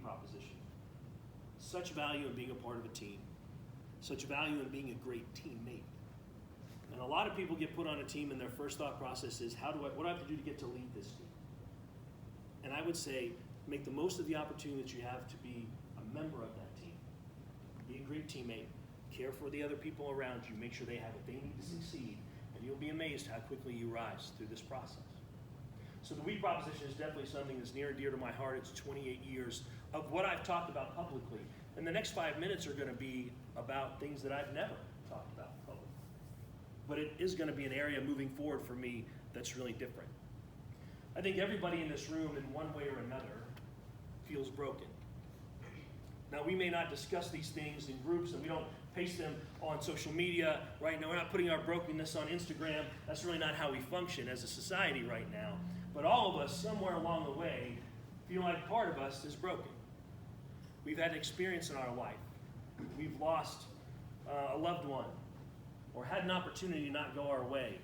proposition. Such value in being a part of a team. Such value in being a great teammate. And a lot of people get put on a team and their first thought process is, what do I have to do to get to lead this team? And I would say, make the most of the opportunity that you have to be a member of that team. Be a great teammate. Care for the other people around you. Make sure they have what they need to succeed. And you'll be amazed how quickly you rise through this process. So the we proposition is definitely something that's near and dear to my heart. It's 28 years of what I've talked about publicly. And the next 5 minutes are going to be about things that I've never talked about publicly. But it is going to be an area moving forward for me that's really different. I think everybody in this room, in one way or another, feels broken. Now, we may not discuss these things in groups, and we don't paste them on social media right now. We're not putting our brokenness on Instagram. That's really not how we function as a society right now. But all of us, somewhere along the way, feel like part of us is broken. We've had an experience in our life. We've lost a loved one, or had an opportunity not go our way,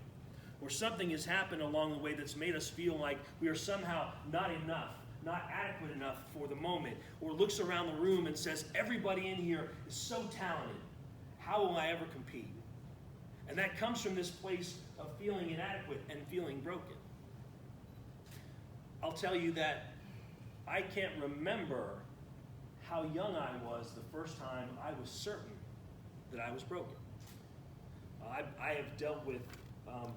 or something has happened along the way that's made us feel like we are somehow not enough, not adequate enough for the moment, or looks around the room and says, everybody in here is so talented. How will I ever compete? And that comes from this place of feeling inadequate and feeling broken. I'll tell you that I can't remember how young I was the first time I was certain that I was broken. I have dealt with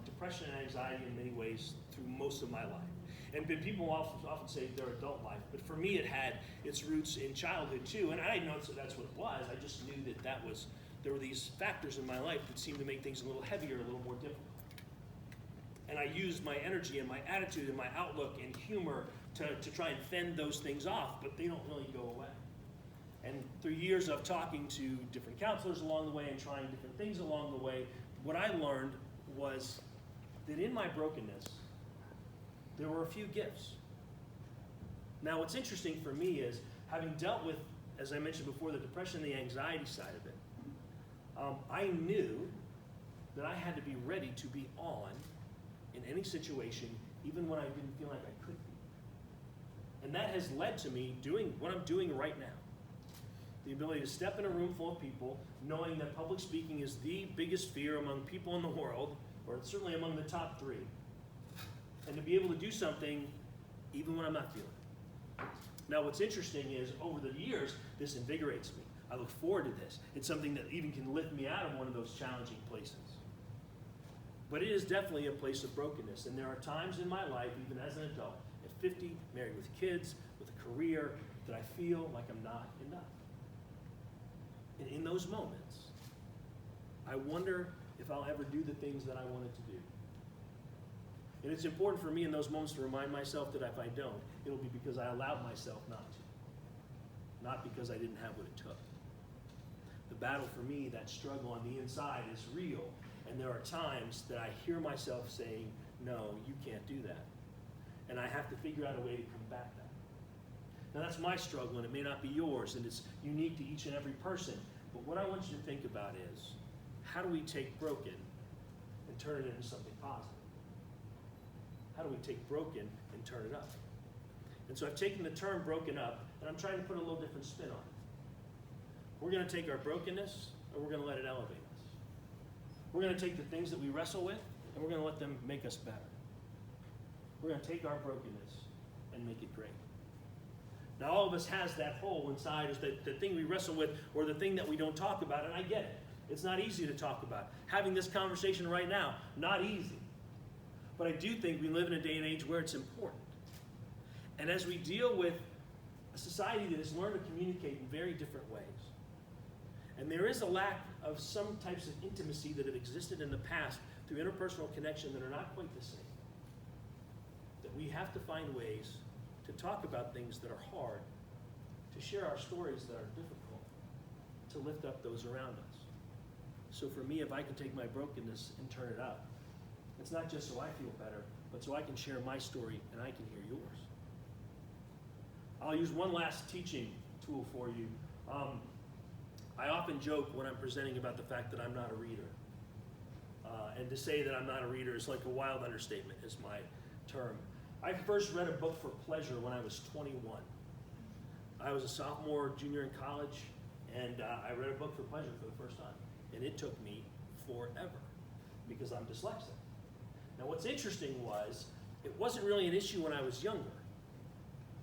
depression and anxiety in many ways through most of my life. And people often say their adult life, but for me it had its roots in childhood too. And I didn't know that's what it was. I just knew that there were these factors in my life that seemed to make things a little heavier, a little more difficult. And I used my energy and my attitude and my outlook and humor to try and fend those things off, but they don't really go away. And through years of talking to different counselors along the way and trying different things along the way, what I learned was that in my brokenness, there were a few gifts. Now, what's interesting for me is, having dealt with, as I mentioned before, the depression and the anxiety side of it, I knew that I had to be ready to be on in any situation, even when I didn't feel like I could be. And that has led to me doing what I'm doing right now. The ability to step in a room full of people, knowing that public speaking is the biggest fear among people in the world, or certainly among the top 3. And to be able to do something even when I'm not feeling it. Now, what's interesting is, over the years, this invigorates me. I look forward to this. It's something that even can lift me out of one of those challenging places. But it is definitely a place of brokenness. And there are times in my life, even as an adult, at 50, married with kids, with a career, that I feel like I'm not enough. And in those moments, I wonder if I'll ever do the things that I wanted to do. And it's important for me in those moments to remind myself that if I don't, it'll be because I allowed myself not to. Not because I didn't have what it took. The battle for me, that struggle on the inside, is real. And there are times that I hear myself saying, no, you can't do that. And I have to figure out a way to combat that. Now, that's my struggle, and it may not be yours, and it's unique to each and every person. But what I want you to think about is, how do we take broken and turn it into something positive? How do we take broken and turn it up? And so I've taken the term broken up, and I'm trying to put a little different spin on it. We're going to take our brokenness, and we're going to let it elevate us. We're going to take the things that we wrestle with, and we're going to let them make us better. We're going to take our brokenness and make it great. Now, all of us has that hole inside, is the thing we wrestle with, or the thing that we don't talk about, and I get it. It's not easy to talk about. Having this conversation right now, not easy. But I do think we live in a day and age where it's important. And as we deal with a society that has learned to communicate in very different ways, and there is a lack of some types of intimacy that have existed in the past through interpersonal connection that are not quite the same, that we have to find ways to talk about things that are hard, to share our stories that are difficult, to lift up those around us. So for me, if I can take my brokenness and turn it up, it's not just so I feel better, but so I can share my story and I can hear yours. I'll use one last teaching tool for you. I often joke when I'm presenting about the fact that I'm not a reader. And to say that I'm not a reader is like a wild understatement, is my term. I first read a book for pleasure when I was 21. I was a sophomore, junior in college, and I read a book for pleasure for the first time. And it took me forever because I'm dyslexic. Now what's interesting was, it wasn't really an issue when I was younger.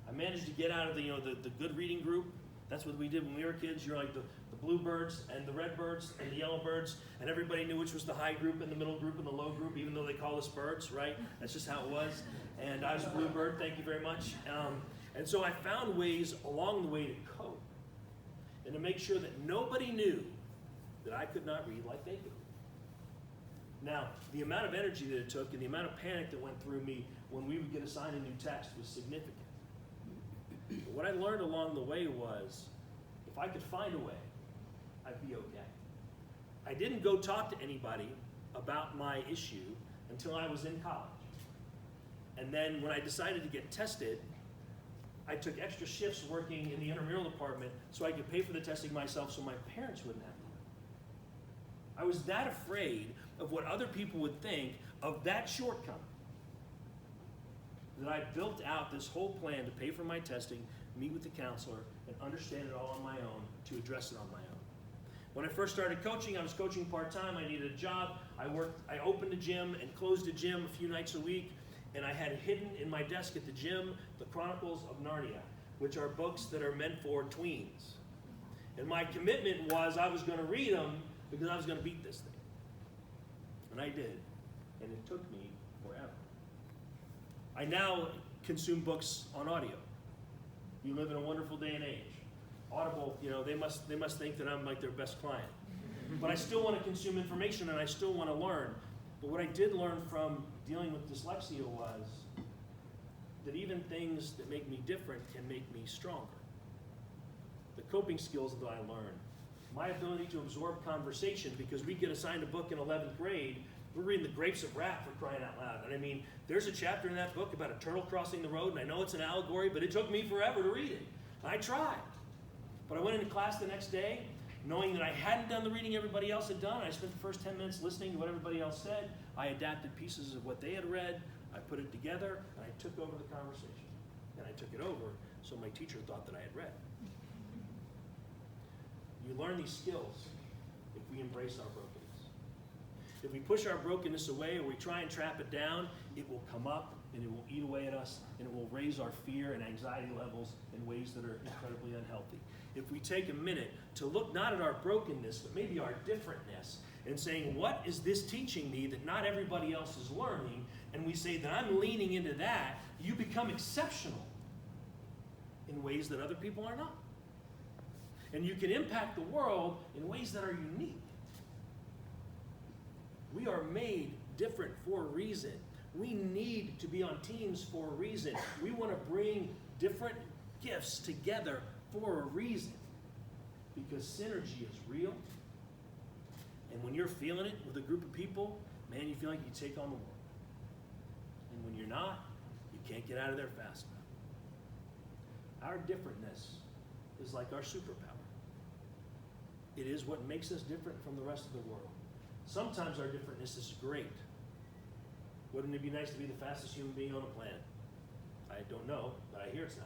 I managed to get out of the good reading group. That's what we did when we were kids. You're like the bluebirds and the redbirds and the yellowbirds, and everybody knew which was the high group and the middle group and the low group, even though they call us birds, right? That's just how it was. And I was a bluebird, thank you very much. And so I found ways along the way to cope and to make sure that nobody knew that I could not read like they could. Now, the amount of energy that it took and the amount of panic that went through me when we would get assigned a new text was significant. But what I learned along the way was, if I could find a way, I'd be okay. I didn't go talk to anybody about my issue until I was in college. And then when I decided to get tested, I took extra shifts working in the intramural department so I could pay for the testing myself so my parents wouldn't have to. I was that afraid of what other people would think of that shortcoming that I built out this whole plan to pay for my testing, meet with the counselor, and understand it all on my own to address it on my own. When I first started coaching, I was coaching part-time. I needed a job. I opened a gym and closed a gym a few nights a week, and I had hidden in my desk at the gym the Chronicles of Narnia, which are books that are meant for tweens. And my commitment was I was going to read them because I was going to beat this thing. And I did, and it took me forever. I now consume books on audio. We live in a wonderful day and age. Audible, they must think that I'm like their best client. But I still want to consume information and I still want to learn. But what I did learn from dealing with dyslexia was that even things that make me different can make me stronger. The coping skills that I learned, my ability to absorb conversation, because we get assigned a book in 11th grade, we're reading The Grapes of Wrath, for crying out loud. And I mean, there's a chapter in that book about a turtle crossing the road, and I know it's an allegory, but it took me forever to read it. I tried. But I went into class the next day, knowing that I hadn't done the reading everybody else had done. I spent the first 10 minutes listening to what everybody else said. I adapted pieces of what they had read. I put it together, and I took over the conversation. And I took it over so my teacher thought that I had read. You learn these skills if we embrace our brokenness. If we push our brokenness away or we try and trap it down, it will come up and it will eat away at us and it will raise our fear and anxiety levels in ways that are incredibly unhealthy. If we take a minute to look not at our brokenness, but maybe our differentness, and saying, what is this teaching me that not everybody else is learning? And we say that I'm leaning into that, you become exceptional in ways that other people are not. And you can impact the world in ways that are unique. We are made different for a reason. We need to be on teams for a reason. We want to bring different gifts together for a reason. Because synergy is real. And when you're feeling it with a group of people, man, you feel like you take on the world. And when you're not, you can't get out of there fast enough. Our differentness is like our superpower. It is what makes us different from the rest of the world. Sometimes our differentness is great. Wouldn't it be nice to be the fastest human being on the planet? I don't know, but I hear it's nice.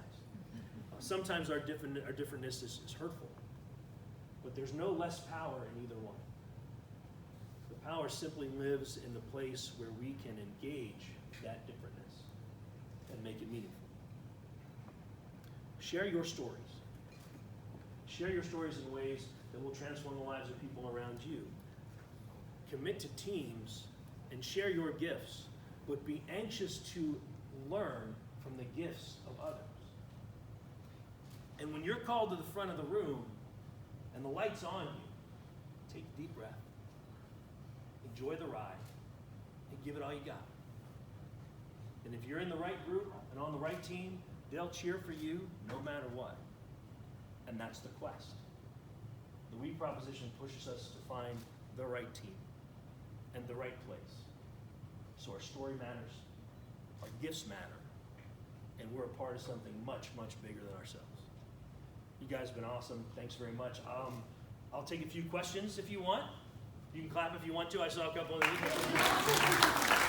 Sometimes our differentness is hurtful. But there's no less power in either one. The power simply lives in the place where we can engage that differentness and make it meaningful. Share your stories. Share your stories in ways that will transform the lives of people around you. Commit to teams and share your gifts, but be anxious to learn from the gifts of others. And when you're called to the front of the room and the light's on you, take a deep breath, enjoy the ride, and give it all you got. And if you're in the right group and on the right team, they'll cheer for you no matter what. And that's the quest. The we proposition pushes us to find the right team and the right place. So our story matters, our gifts matter, and we're a part of something much, much bigger than ourselves. You guys have been awesome. Thanks very much. I'll take a few questions if you want. You can clap if you want to. I saw a couple of these.